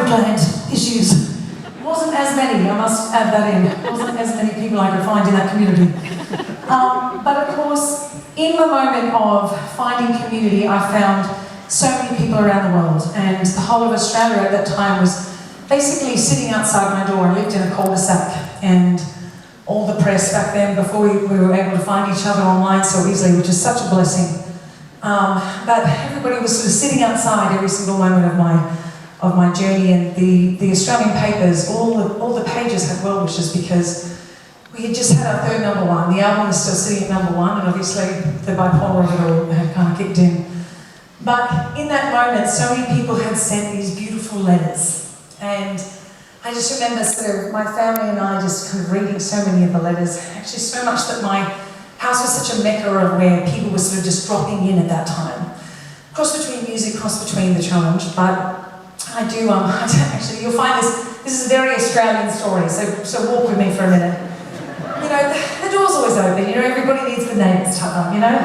unplanned issues. Wasn't as many, I must add that in. Wasn't as many people I could find in that community. But of course, in the moment of finding community, I found so many people around the world, and the whole of Australia at that time was basically sitting outside my door. I lived in a cul-de-sac, and all the press back then, before we were able to find each other online so easily, which is such a blessing. But everybody was sort of sitting outside every single moment of my journey, and the Australian papers, all the pages had well wishes because we had just had our third #1. The album was still sitting at #1, and obviously the bipolar of it all had kind of kicked in. But in that moment, so many people had sent these beautiful letters, and I just remember sort of my family and I just kind of reading so many of the letters, actually so much that my house was such a mecca of where people were sort of just dropping in at that time. Cross between music, cross between the challenge, but I do, actually, you'll find this is a very Australian story, so walk with me for a minute. You know, the door's always open, you know, everybody needs the neighbours tucked up, you know?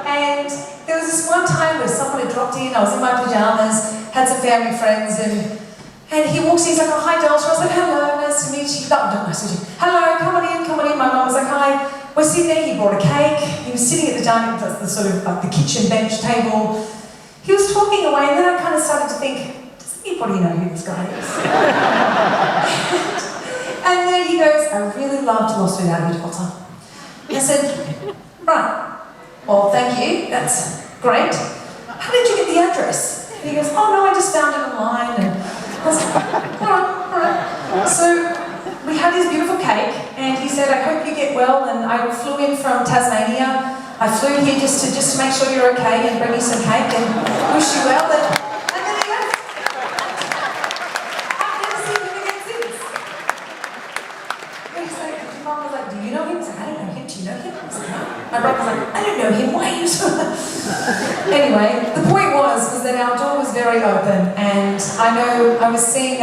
And there was this one time where someone had dropped in, I was in my pyjamas, had some family friends, and he walks in, he's like, "Oh, hi, Delta." I was like, "Hello, nice to meet you." No, nice to meet you. "Hello, come on in, come on in." My mum was like, "Hi." We're sitting there, he brought a cake, he was sitting at the dining, the sort of like the kitchen bench table. He was talking away, and then I kind of started to think, does anybody know who this guy is? And then he goes, "I really loved Lost Without You, Delta." I said, "Right, well, thank you, that's great. How did you get the address?" And he goes, "Oh no, I just found it online." And I was like, all right. So we had this beautiful cake, and he said, "I hope you get well," and I flew in from Tasmania. I flew here just to make sure you're okay and bring you some cake and wish you well, and then he left. I've never seen him again since. He's like, my mum was like, "Do you know him?" I was like, "I don't know him, do you know him?" I was like, "No." My brother was like, "I don't know him, why are you so..." Anyway, the point was that our door was very open, and I know I was seeing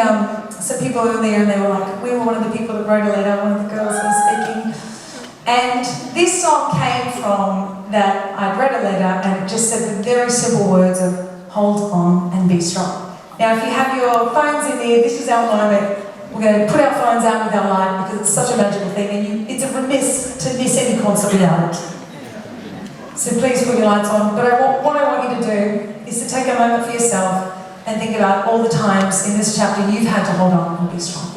some people earlier, and they were like, we were one of the people that wrote a letter, one of the girls was speaking. And this song came from that I'd read a letter, and it just said the very simple words of hold on and be strong. Now, if you have your phones in there, this is our moment. We're going to put our phones out with our light because it's such a magical thing, and it's a remiss to miss any concert without it. So please put your lights on. But what I want you to do is to take a moment for yourself and think about all the times in this chapter you've had to hold on and be strong.